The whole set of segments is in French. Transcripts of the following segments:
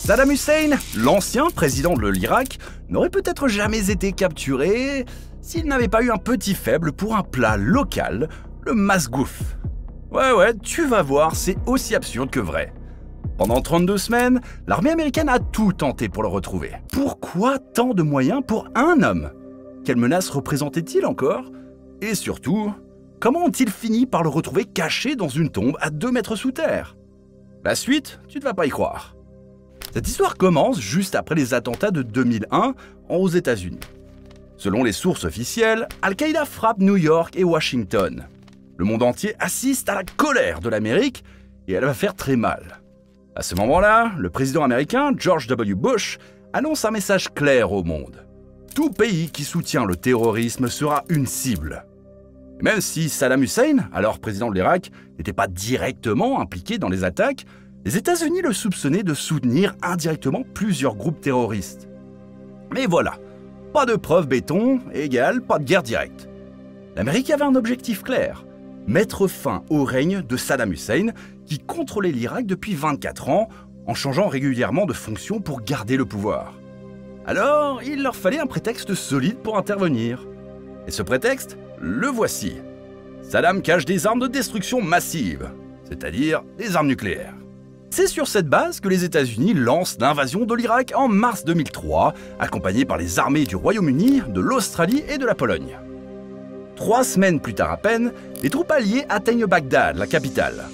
Saddam Hussein, l'ancien président de l'Irak, n'aurait peut-être jamais été capturé s'il n'avait pas eu un petit faible pour un plat local, le masgouf. Ouais, tu vas voir, c'est aussi absurde que vrai. Pendant 32 semaines, l'armée américaine a tout tenté pour le retrouver. Pourquoi tant de moyens pour un homme? Quelle menace représentait-il encore? Et surtout, comment ont-ils fini par le retrouver caché dans une tombe à 2 mètres sous terre? La suite, tu ne vas pas y croire. Cette histoire commence juste après les attentats de 2001 aux États-Unis. Selon les sources officielles, Al-Qaïda frappe New York et Washington. Le monde entier assiste à la colère de l'Amérique et elle va faire très mal. À ce moment-là, le président américain George W. Bush annonce un message clair au monde. Tout pays qui soutient le terrorisme sera une cible. Et même si Saddam Hussein, alors président de l'Irak, n'était pas directement impliqué dans les attaques, les États-Unis le soupçonnaient de soutenir indirectement plusieurs groupes terroristes. Mais voilà, pas de preuves béton égale pas de guerre directe. L'Amérique avait un objectif clair, mettre fin au règne de Saddam Hussein qui contrôlait l'Irak depuis 24 ans en changeant régulièrement de fonction pour garder le pouvoir. Alors, il leur fallait un prétexte solide pour intervenir. Et ce prétexte, le voici. Saddam cache des armes de destruction massive, c'est-à-dire des armes nucléaires. C'est sur cette base que les États-Unis lancent l'invasion de l'Irak en mars 2003, accompagnés par les armées du Royaume-Uni, de l'Australie et de la Pologne. 3 semaines plus tard à peine, les troupes alliées atteignent Bagdad, la capitale.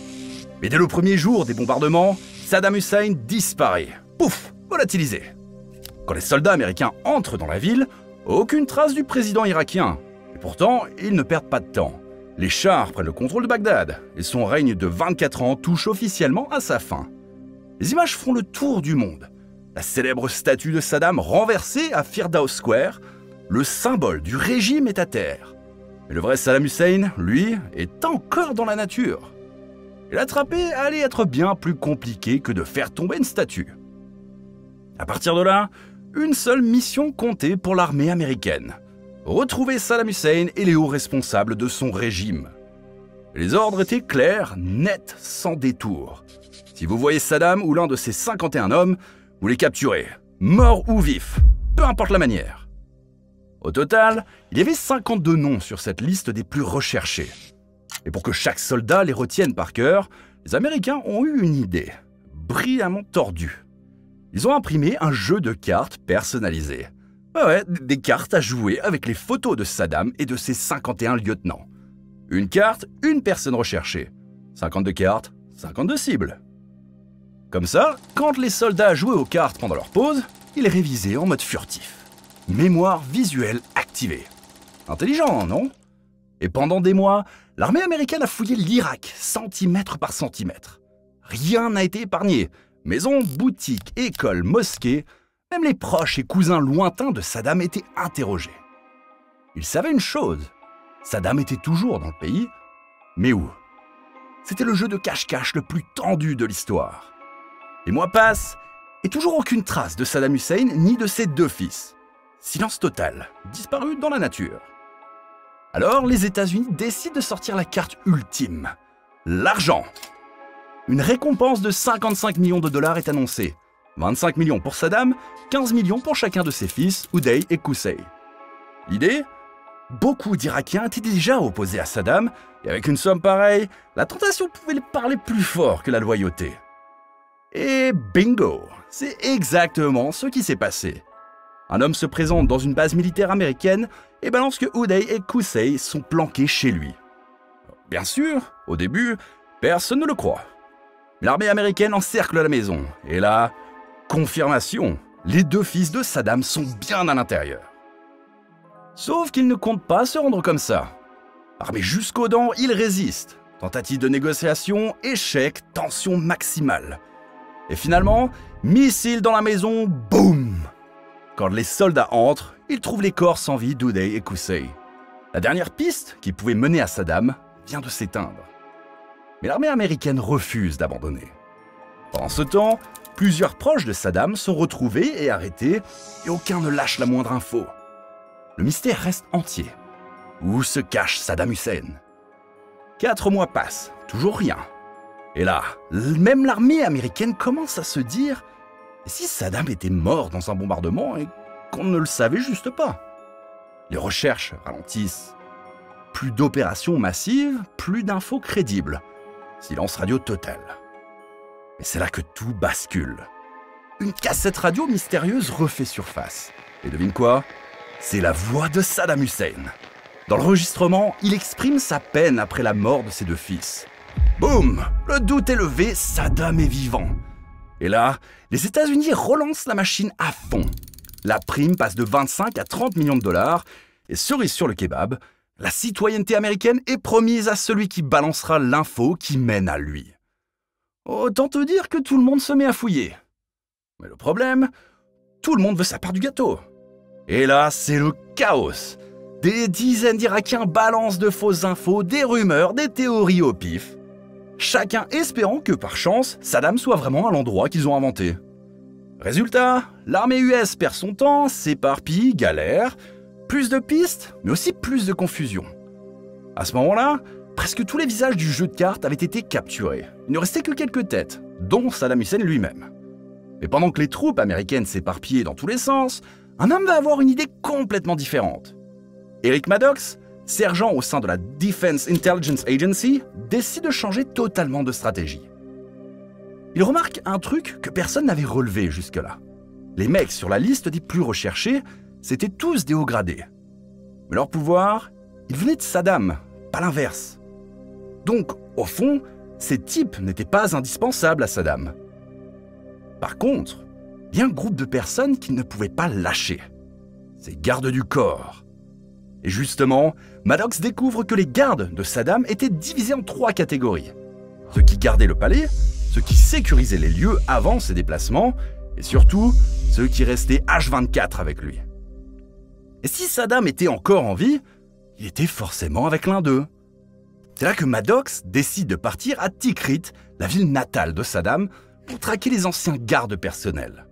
Mais dès le premier jour des bombardements, Saddam Hussein disparaît. Pouf, volatilisé. Quand les soldats américains entrent dans la ville, aucune trace du président irakien. Et pourtant, ils ne perdent pas de temps. Les chars prennent le contrôle de Bagdad et son règne de 24 ans touche officiellement à sa fin. Les images font le tour du monde. La célèbre statue de Saddam renversée à Firdaus Square, le symbole du régime est à terre. Mais le vrai Saddam Hussein, lui, est encore dans la nature. Et l'attraper allait être bien plus compliqué que de faire tomber une statue. À partir de là, une seule mission comptait pour l'armée américaine. Retrouver Saddam Hussein et les hauts responsables de son régime. Les ordres étaient clairs, nets, sans détour. Si vous voyez Saddam ou l'un de ses 51 hommes, vous les capturez, morts ou vifs, peu importe la manière. Au total, il y avait 52 noms sur cette liste des plus recherchés. Et pour que chaque soldat les retienne par cœur, les Américains ont eu une idée, brillamment tordue. Ils ont imprimé un jeu de cartes personnalisé. Ouais, des cartes à jouer avec les photos de Saddam et de ses 51 lieutenants. Une carte, une personne recherchée. 52 cartes, 52 cibles. Comme ça, quand les soldats jouaient aux cartes pendant leur pause, ils révisaient en mode furtif. Mémoire visuelle activée. Intelligent, non? Et pendant des mois, l'armée américaine a fouillé l'Irak, centimètre par centimètre. Rien n'a été épargné. Maisons, boutiques, écoles, mosquées, même les proches et cousins lointains de Saddam étaient interrogés. Ils savaient une chose, Saddam était toujours dans le pays, mais où? C'était le jeu de cache-cache le plus tendu de l'histoire. Les mois passent, et toujours aucune trace de Saddam Hussein ni de ses 2 fils. Silence total, disparus dans la nature. Alors les États-Unis décident de sortir la carte ultime, l'argent. Une récompense de 55 millions de dollars est annoncée. 25 millions pour Saddam, 15 millions pour chacun de ses fils, Uday et Qusay. L'idée? Beaucoup d'Irakiens étaient déjà opposés à Saddam, et avec une somme pareille, la tentation pouvait parler plus fort que la loyauté. Et bingo, c'est exactement ce qui s'est passé. Un homme se présente dans une base militaire américaine et balance que Uday et Qusay sont planqués chez lui. Bien sûr, au début, personne ne le croit. Mais l'armée américaine encercle la maison, et là, confirmation, les 2 fils de Saddam sont bien à l'intérieur. Sauf qu'ils ne comptent pas se rendre comme ça. Armés jusqu'aux dents, ils résistent. Tentative de négociation, échec, tension maximale. Et finalement, missile dans la maison, boum! Quand les soldats entrent, ils trouvent les corps sans vie d'Uday et Qusay. La dernière piste qui pouvait mener à Saddam vient de s'éteindre. Mais l'armée américaine refuse d'abandonner. Pendant ce temps, plusieurs proches de Saddam sont retrouvés et arrêtés, et aucun ne lâche la moindre info. Le mystère reste entier. Où se cache Saddam Hussein? 4 mois passent, toujours rien. Et là, même l'armée américaine commence à se dire Et si Saddam était mort dans un bombardement et qu'on ne le savait juste pas? Les recherches ralentissent. Plus d'opérations massives, plus d'infos crédibles. Silence radio total. Et c'est là que tout bascule. Une cassette radio mystérieuse refait surface. Et devine quoi? C'est la voix de Saddam Hussein. Dans l'enregistrement, il exprime sa peine après la mort de ses 2 fils. Boum! Le doute est levé, Saddam est vivant. Et là, les États-Unis relancent la machine à fond. La prime passe de 25 à 30 millions de dollars. Et cerise sur le kebab, la citoyenneté américaine est promise à celui qui balancera l'info qui mène à lui. Autant te dire que tout le monde se met à fouiller. Mais le problème, tout le monde veut sa part du gâteau. Et là, c'est le chaos. Des dizaines d'Irakiens balancent de fausses infos, des rumeurs, des théories au pif. Chacun espérant que par chance, Saddam soit vraiment à l'endroit qu'ils ont inventé. Résultat, l'armée US perd son temps, s'éparpille, galère, plus de pistes, mais aussi plus de confusion. À ce moment-là, presque tous les visages du jeu de cartes avaient été capturés. Il ne restait que quelques têtes, dont Saddam Hussein lui-même. Mais pendant que les troupes américaines s'éparpillaient dans tous les sens, un homme va avoir une idée complètement différente. Eric Maddox, sergent au sein de la Defense Intelligence Agency, décide de changer totalement de stratégie. Il remarque un truc que personne n'avait relevé jusque-là. Les mecs sur la liste des plus recherchés, c'étaient tous des hauts gradés. Mais leur pouvoir, il venait de Saddam, pas l'inverse. Donc, au fond, ces types n'étaient pas indispensables à Saddam. Par contre, il y a un groupe de personnes qu'il ne pouvait pas lâcher. Ces gardes du corps. Et justement, Maddox découvre que les gardes de Saddam étaient divisés en 3 catégories. Ceux qui gardaient le palais, ceux qui sécurisaient les lieux avant ses déplacements, et surtout, ceux qui restaient H24 avec lui. Et si Saddam était encore en vie, il était forcément avec l'un d'eux. C'est là que Maddox décide de partir à Tikrit, la ville natale de Saddam, pour traquer les anciens gardes personnels.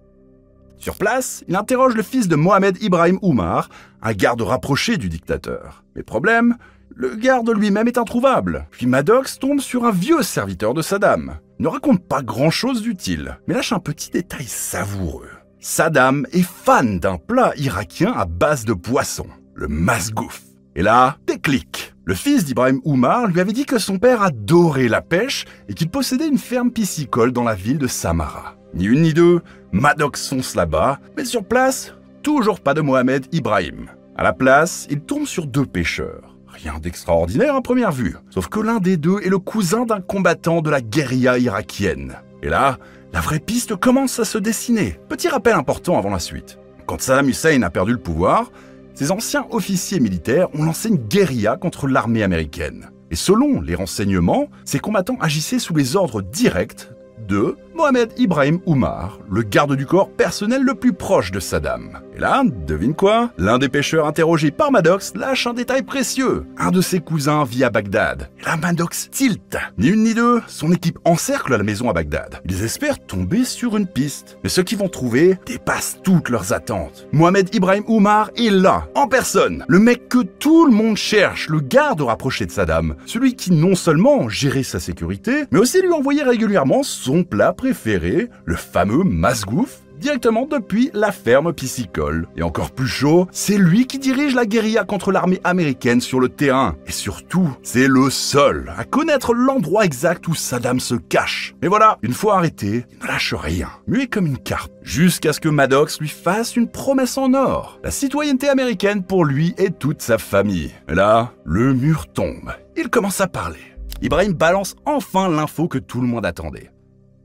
Sur place, il interroge le fils de Mohamed Ibrahim Oumar, un garde rapproché du dictateur. Mais problème, le garde lui-même est introuvable. Puis Maddox tombe sur un vieux serviteur de Saddam. Il ne raconte pas grand-chose d'utile, mais lâche un petit détail savoureux. Saddam est fan d'un plat irakien à base de poisson, le masgouf. Et là, déclic. Le fils d'Ibrahim Oumar lui avait dit que son père adorait la pêche et qu'il possédait une ferme piscicole dans la ville de Samara. Ni une ni deux, Maddox fonce là-bas, mais sur place, toujours pas de Mohamed Ibrahim. À la place, il tombe sur 2 pêcheurs. Rien d'extraordinaire à première vue, sauf que l'un des 2 est le cousin d'un combattant de la guérilla irakienne. Et là, la vraie piste commence à se dessiner. Petit rappel important avant la suite. Quand Saddam Hussein a perdu le pouvoir, ses anciens officiers militaires ont lancé une guérilla contre l'armée américaine. Et selon les renseignements, ces combattants agissaient sous les ordres directs de Mohamed Ibrahim Oumar, le garde du corps personnel le plus proche de Saddam. Et là, devine quoi? L'un des pêcheurs interrogés par Maddox lâche un détail précieux. Un de ses cousins vit à Bagdad. Et là, Maddox tilt. Ni une ni deux, son équipe encercle la maison à Bagdad. Ils espèrent tomber sur une piste. Mais ce qu'ils vont trouver dépasse toutes leurs attentes. Mohamed Ibrahim Oumar est là, en personne. Le mec que tout le monde cherche, le garde rapproché de Saddam. Celui qui non seulement gérait sa sécurité, mais aussi lui envoyait régulièrement son plat préféré, le fameux masgouf, directement depuis la ferme piscicole. Et encore plus chaud, c'est lui qui dirige la guérilla contre l'armée américaine sur le terrain. Et surtout, c'est le seul à connaître l'endroit exact où Saddam se cache. Mais voilà, une fois arrêté, il ne lâche rien, muet comme une carpe, jusqu'à ce que Maddox lui fasse une promesse en or. La citoyenneté américaine pour lui et toute sa famille. Et là, le mur tombe. Il commence à parler. Ibrahim balance enfin l'info que tout le monde attendait.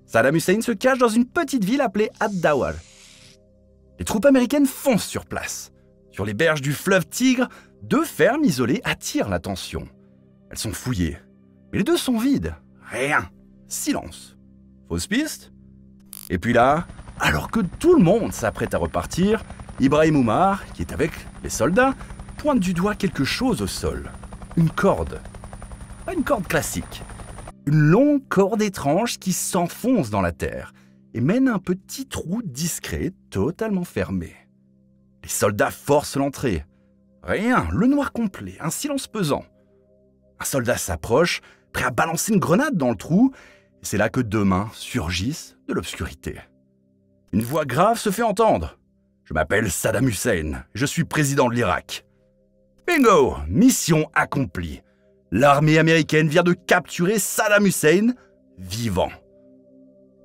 Saddam Hussein se cache dans une petite ville appelée Ad-Dawar. Les troupes américaines foncent sur place. Sur les berges du fleuve Tigre, 2 fermes isolées attirent l'attention. Elles sont fouillées, mais les 2 sont vides. Rien. Silence. Fausse piste. Et puis là, alors que tout le monde s'apprête à repartir, Ibrahim Oumar, qui est avec les soldats, pointe du doigt quelque chose au sol. Une corde. Pas une corde classique. Une longue corde étrange qui s'enfonce dans la terre et mène à un petit trou discret totalement fermé. Les soldats forcent l'entrée. Rien, le noir complet, un silence pesant. Un soldat s'approche, prêt à balancer une grenade dans le trou, et c'est là que 2 mains surgissent de l'obscurité. Une voix grave se fait entendre. « Je m'appelle Saddam Hussein, je suis président de l'Irak. » Bingo! Mission accomplie. L'armée américaine vient de capturer Saddam Hussein vivant.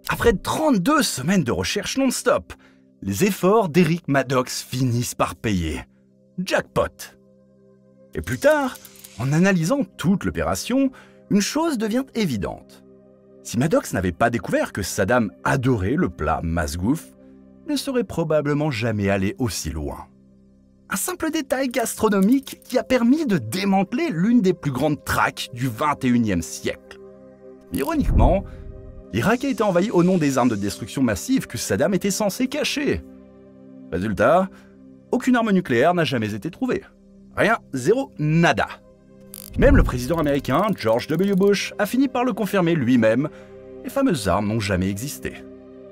Après 32 semaines de recherche non-stop, les efforts d'Eric Maddox finissent par payer. Jackpot! Et plus tard, en analysant toute l'opération, une chose devient évidente. Si Maddox n'avait pas découvert que Saddam adorait le plat masgouf, il ne serait probablement jamais allé aussi loin. Un simple détail gastronomique qui a permis de démanteler l'une des plus grandes traques du XXIe siècle. Ironiquement, l'Irak a été envahi au nom des armes de destruction massive que Saddam était censé cacher. Résultat, aucune arme nucléaire n'a jamais été trouvée. Rien, zéro, nada. Même le président américain, George W. Bush, a fini par le confirmer lui-même, les fameuses armes n'ont jamais existé.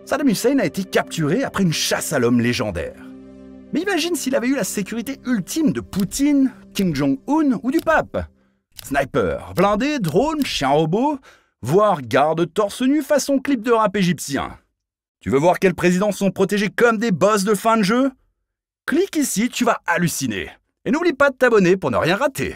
Saddam Hussein a été capturé après une chasse à l'homme légendaire. Mais imagine s'il avait eu la sécurité ultime de Poutine, Kim Jong-un ou du pape. Sniper, blindé, drone, chien robot, voire garde torse nu façon clip de rap égyptien. Tu veux voir quels présidents sont protégés comme des boss de fin de jeu? Clique ici, tu vas halluciner. Et n'oublie pas de t'abonner pour ne rien rater.